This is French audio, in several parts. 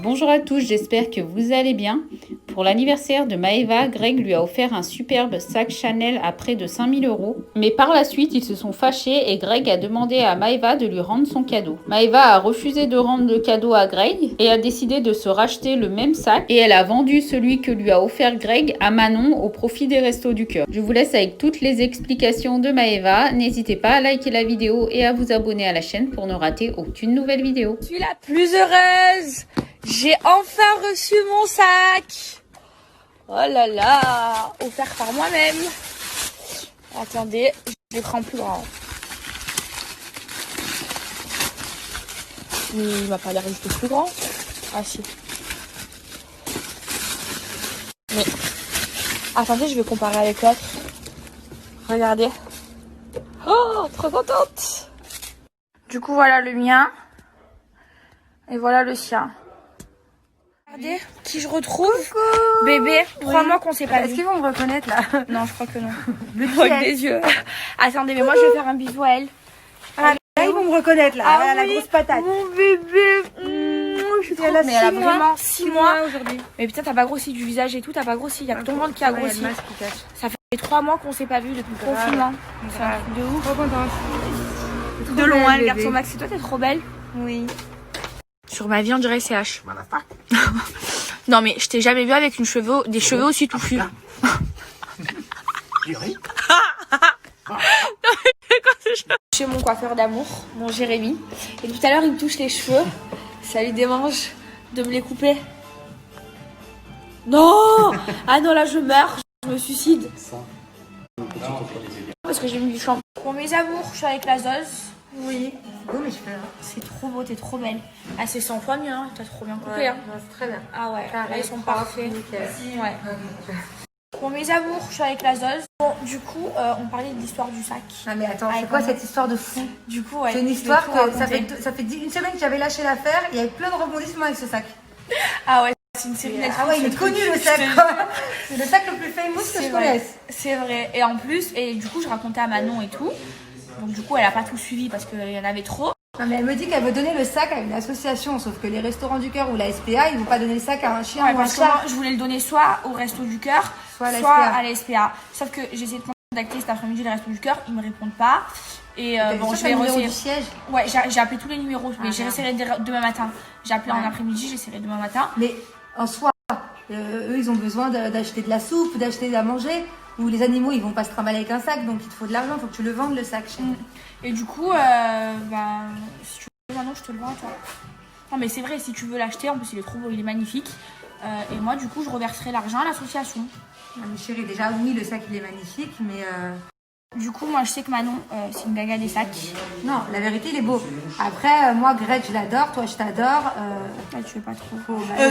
Bonjour à tous, j'espère que vous allez bien. Pour l'anniversaire de Maëva, Greg lui a offert un superbe sac Chanel à près de 5000 €. Mais par la suite, ils se sont fâchés et Greg a demandé à Maëva de lui rendre son cadeau. Maëva a refusé de rendre le cadeau à Greg et a décidé de se racheter le même sac. Et elle a vendu celui que lui a offert Greg à Manon au profit des Restos du Cœur. Je vous laisse avec toutes les explications de Maëva. N'hésitez pas à liker la vidéo et à vous abonner à la chaîne pour ne rater aucune nouvelle vidéo. Je suis la plus heureuse. J'ai enfin reçu mon sac. Oh là là, offert par moi-même. Attendez, je le prends plus grand. Il m'a pas l'air juste plus grand. Ah si. Mais attendez, je vais comparer avec l'autre. Regardez. Oh, trop contente. Du coup, voilà le mien. Et voilà le sien. Regardez qui je retrouve. Coucou. Bébé, 3 mois qu'on s'est pas vu. Est-ce qu'ils vont me reconnaître là? Non, je crois que non. Le avec des yeux. Attendez, mais moi je vais faire un bisou à elle. Ah, là, ils vont me reconnaître là. Voilà, la grosse patate. Mon bébé. Je suis trop... Mais elle a vraiment 6 mois aujourd'hui. Mais putain, t'as pas grossi du visage et tout, t'as pas grossi. Il y a que ton ventre qui a grossi. Ça fait 3 mois qu'on s'est pas vu depuis le confinement. C'est un truc de ouf. Trop contente. De loin, elle garde son maxi. Toi, t'es trop belle. Oui. Sur ma vie, on dirait CH. Non, mais je t'ai jamais vu avec des cheveux aussi touffus. Chez mon coiffeur d'amour, mon Jérémy. Et tout à l'heure, il me touche les cheveux. Ça lui démange de me les couper. Non! Ah non, là, je meurs. Je me suicide. Parce que j'ai mis du shampoing. Pour mes amours, je suis avec la Zoz. Oui. C'est beau mes cheveux. C'est trop beau, t'es trop belle. Ah, c'est 100 fois mieux, hein. T'as trop bien coupé, hein. C'est très bien. Ah ouais, Carré, là, ils sont propre, parfaits. nickel. Ouais. Pour mes amours, je suis avec la Zoz. Bon, du coup, on parlait de l'histoire du sac. Ah mais attends, Avec c'est quoi moi. cette histoire de fou? Du coup, ouais. C'est une je vais histoire tout que ça raconter. fait une semaine que j'avais lâché l'affaire. Il y avait plein de rebondissements avec ce sac. Ah ouais, c'est une série Netflix. Ah ouais, il est connu le sac. C'est le sac le plus famous que C'est je vrai. connaisse. C'est vrai. Et en plus, et du coup, je racontais à Manon et tout. Donc du coup, elle a pas tout suivi parce qu'il y en avait trop. Non mais elle me dit qu'elle veut donner le sac à une association, sauf que les Restaurants du Cœur ou la SPA, ils vont pas donner le sac à un chien Ouais, ou un parce que moi, chat. je voulais le donner soit au Resto du Cœur, Soit à la soit SPA. à la SPA. Sauf que j'ai essayé de contacter cet après-midi le Resto du Cœur, ils me répondent pas. Et bon, je vais le numéro essayer. du siège. Ouais, j'ai appelé tous les numéros, mais Ah, j'essaierai demain matin. J'ai appelé en après-midi, j'essaierai demain matin. Mais en soi, eux, ils ont besoin d'acheter de la soupe, d'acheter à manger. Ou les animaux, ils vont pas se trimballer avec un sac, donc il te faut de l'argent, il faut que tu le vendes le sac. Et du coup, si tu veux maintenant, je te le vends à toi. Non, mais c'est vrai, si tu veux l'acheter, en plus il est trop beau, il est magnifique. Et moi, du coup, je reverserai l'argent à l'association. Ah, mais chérie, déjà, oui, le sac, il est magnifique, mais... Du coup, moi, je sais que Manon, c'est une gaga des sacs. Non, la vérité, il est beau. Après, moi, Greg, je l'adore, toi, je t'adore. Ouais, tu veux pas trop.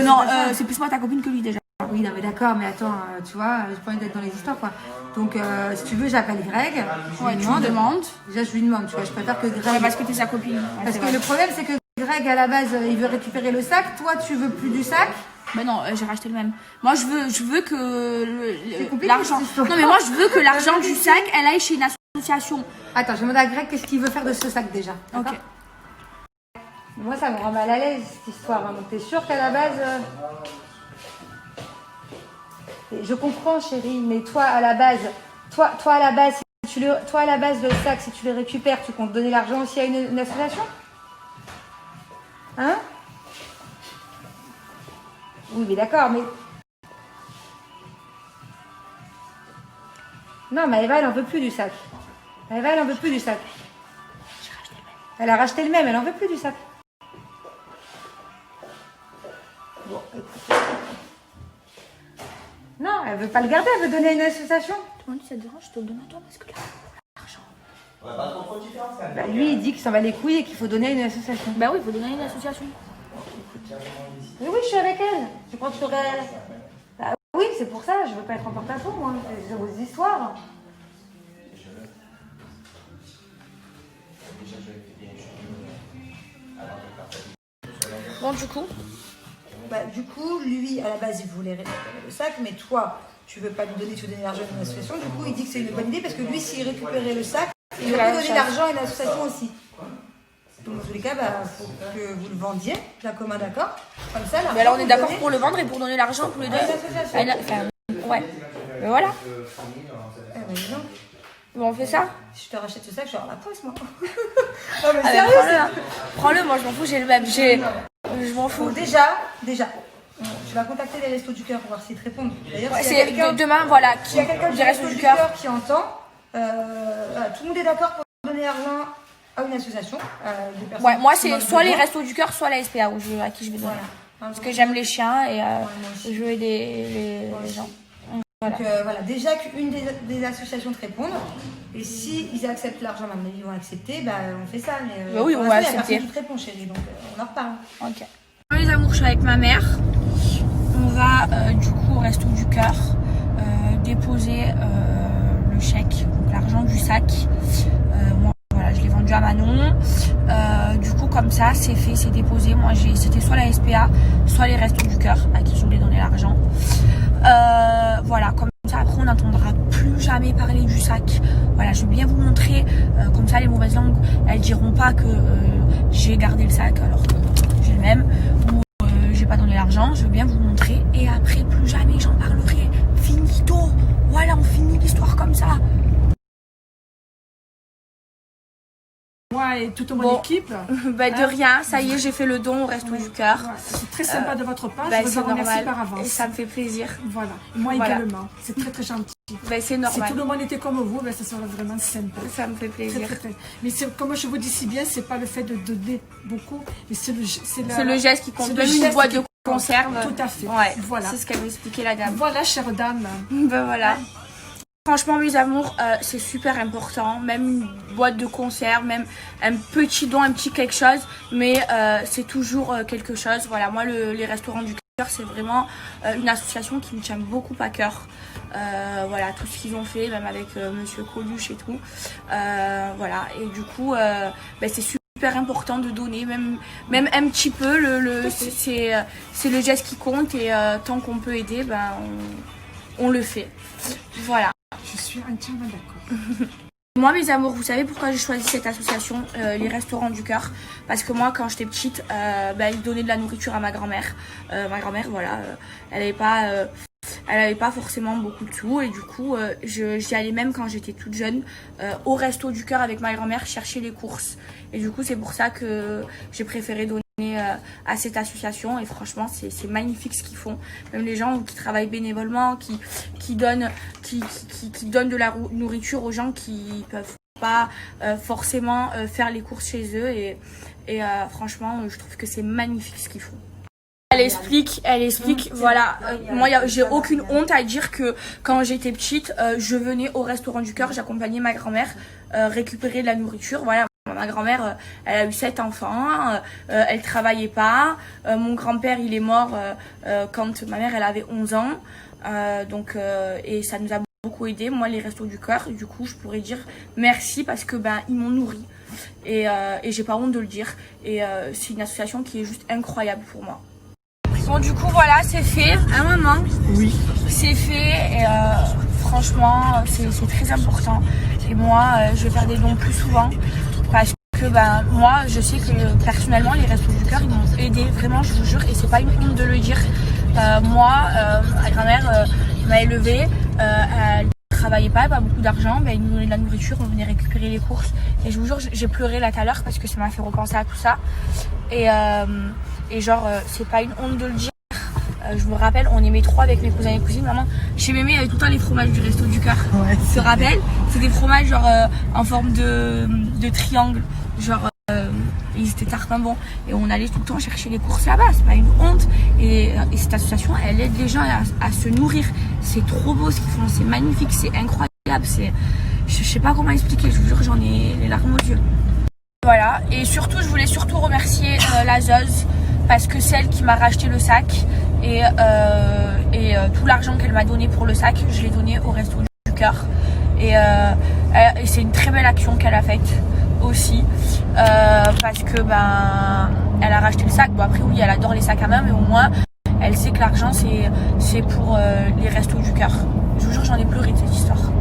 Non, C'est plus moi ta copine que lui déjà. Oui, non, mais d'accord, mais attends, tu vois, j'ai pas envie d'être dans les histoires, quoi. Donc, si tu veux, j'appelle Greg. Ouais, tu me demandes. Déjà, je lui demande, tu vois, je préfère que Greg... Ouais, parce que t'es sa copine. Ouais, Parce c'est que vrai. le problème, c'est que Greg, à la base, il veut récupérer le sac. Toi, tu veux plus du sac. Bah non, j'ai racheté le même. Moi, je veux que C'est compliqué, l'argent. cette histoire. Non, mais moi, je veux que l'argent du sac, elle aille chez une association. Attends, je demande à Greg qu'est-ce qu'il veut faire de ce sac, déjà. Ok. D'accord. Moi, ça me rend mal à l'aise, cette histoire. Hein. Donc, t'es sûre qu'à la base... Je comprends, chérie, mais toi, à la base... Toi, à la base, toi, à la base, le sac, si tu le récupères, tu comptes donner l'argent aussi à une association? Hein? Oui, mais d'accord, mais... Non, mais Eva, elle en veut plus du sac. Eva, elle en veut plus du sac. Elle a racheté le même, elle en veut plus du sac. Bon, écoute. Non, elle veut pas le garder, elle veut donner à une association. Toi, ça te dérange, je te le donne à toi parce que là, l'argent. Bah, lui, il dit qu'il s'en va les couilles et qu'il faut donner à une association. Bah oui, il faut donner à une association. Mais oui, je suis avec elle. Tu crois que je serais... Bah oui, c'est pour ça, je veux pas être en porte-à-faux, moi. C'est vos histoires. Bon, du coup, Bah, du coup, lui, à la base, il voulait récupérer le sac, mais toi, tu veux pas lui donner, tu veux donner l'argent à une association. Du coup, il dit que c'est une bonne idée parce que lui, s'il récupérait le sac, il aurait donné l'argent à une association aussi. Dans tous les cas, faut que vous le vendiez, d'un commun d'accord. Comme ça, Mais là, on est d'accord pour le vendre et pour donner l'argent tous les deux. Ouais. Mais voilà. Bon, on fait ça. Si je te rachète ce sac, je vais avoir la poisse, moi. Non, mais sérieux, prends-le, moi je m'en fous, j'ai le même. Je m'en fous. Donc déjà, tu vas contacter les Restos du Cœur pour voir s'ils te répondent. D'ailleurs, c'est demain, voilà, il y a quelqu'un du Restos du Cœur qui entend. Tout le monde est d'accord pour donner l'argent à une association. Des personnes ouais, moi c'est soit les Restos du Cœur, soit la SPA à qui je vais donner. Voilà. Parce que j'aime les chiens et je veux aider les gens. Voilà. Donc voilà, déjà qu'une des associations te répondent, et si ils acceptent l'argent, maintenant ils vont accepter, on fait ça. Mais oui, on va accepter. Il y a personne qui te répond, chérie, donc on en reparle. Ok. Les amours, je suis avec ma mère. On va du coup au Resto du Cœur déposer le chèque, donc l'argent du sac. Moi, voilà, je l'ai vendu à Manon. Du coup, comme ça, c'est fait, c'est déposé. Moi, c'était soit la SPA, soit les Restos du Cœur à qui je voulais donner l'argent. Voilà, comme ça après on n'entendra plus jamais parler du sac. Voilà, je vais bien vous montrer, comme ça les mauvaises langues elles diront pas que j'ai gardé le sac alors que j'ai le même, ou j'ai pas donné l'argent. Je vais bien vous montrer et après plus jamais j'en parlerai. Finito. Voilà, on finit l'histoire comme ça. Moi et toute mon équipe. De rien, ça y est, j'ai fait le don au Resto du Cœur. C'est très sympa de votre part, je vous en remercie par avance. Et ça me fait plaisir. Voilà, moi également, c'est très très gentil. C'est normal. Si tout le monde était comme vous, ça serait vraiment sympa. Ça me fait plaisir. Très. Mais comme je vous dis si bien, c'est pas le fait de donner beaucoup, mais c'est le geste qui compte. Même une boîte de conserve. Tout à fait. Ouais, voilà. C'est ce qu'elle m'expliquait la dame. Voilà, chère dame. Voilà. Franchement, mes amours, c'est super important. Même une boîte de conserve, même un petit don, un petit quelque chose. Mais c'est toujours quelque chose. Voilà, moi, les Restaurants du Cœur, c'est vraiment une association qui me tient beaucoup à cœur. Voilà, tout ce qu'ils ont fait, même avec Monsieur Coluche et tout. Voilà, et du coup, c'est super important de donner, même un petit peu. C'est le geste qui compte et tant qu'on peut aider, on le fait. Voilà. Je suis entièrement d'accord. Moi, mes amours, vous savez pourquoi j'ai choisi cette association, les Restaurants du Cœur? Parce que moi, quand j'étais petite, ils donnaient de la nourriture à ma grand-mère. Ma grand-mère, voilà, elle avait pas forcément beaucoup de sous. Et du coup, j'y allais même quand j'étais toute jeune au Resto du Cœur avec ma grand-mère chercher les courses. Et du coup, c'est pour ça que j'ai préféré donner à cette association. Et franchement, c'est magnifique ce qu'ils font. Même les gens qui travaillent bénévolement, qui donnent de la nourriture aux gens qui peuvent pas forcément faire les courses chez eux. Et franchement, je trouve que c'est magnifique ce qu'ils font. Elle explique, voilà, moi j'ai aucune honte à dire que quand j'étais petite, je venais au Restaurant du Cœur, j'accompagnais ma grand-mère récupérer de la nourriture. Voilà, ma grand-mère, elle a eu 7 enfants, elle travaillait pas, mon grand-père il est mort quand ma mère elle avait 11 ans, et ça nous a beaucoup aidé, moi les Restos du Cœur. Du coup je pourrais dire merci parce que ils m'ont nourri et j'ai pas honte de le dire, et c'est une association qui est juste incroyable pour moi. Bon, du coup, voilà, c'est fait. Un moment, oui, c'est fait. Et franchement, c'est très important. Et moi, je vais faire des dons plus souvent. Parce que moi, je sais que personnellement, les Restos du Cœur, ils m'ont aidé. Vraiment, je vous jure. Et c'est pas une honte de le dire. Moi, ma grand-mère m'a élevée. Elle travaillait pas beaucoup d'argent. Ils nous donnaient de la nourriture. On venait récupérer les courses. Et je vous jure, j'ai pleuré là tout à l'heure parce que ça m'a fait repenser à tout ça. Et genre, c'est pas une honte de le dire. Je me rappelle, on aimait trop avec mes cousins et cousines. Maman, chez Mémé, il y avait tout le temps les fromages du Resto du Cœur. Ouais, tu te rappelles? C'est des fromages genre en forme de triangle. Genre, ils étaient tartin bons. Et on allait tout le temps chercher les courses là-bas. C'est pas une honte. Et cette association, elle aide les gens à se nourrir. C'est trop beau ce qu'ils font. C'est magnifique. C'est incroyable. Je sais pas comment expliquer. Je vous jure, j'en ai les larmes aux yeux. Voilà. Et surtout, je voulais remercier la Zoz. Parce que c'est elle qui m'a racheté le sac et tout l'argent qu'elle m'a donné pour le sac, je l'ai donné au Resto du Cœur. Et c'est une très belle action qu'elle a faite aussi, parce que elle a racheté le sac. Bon, après oui, elle adore les sacs à main, mais au moins elle sait que l'argent c'est pour les Restos du Cœur. Je vous jure, j'en ai pleuré de cette histoire.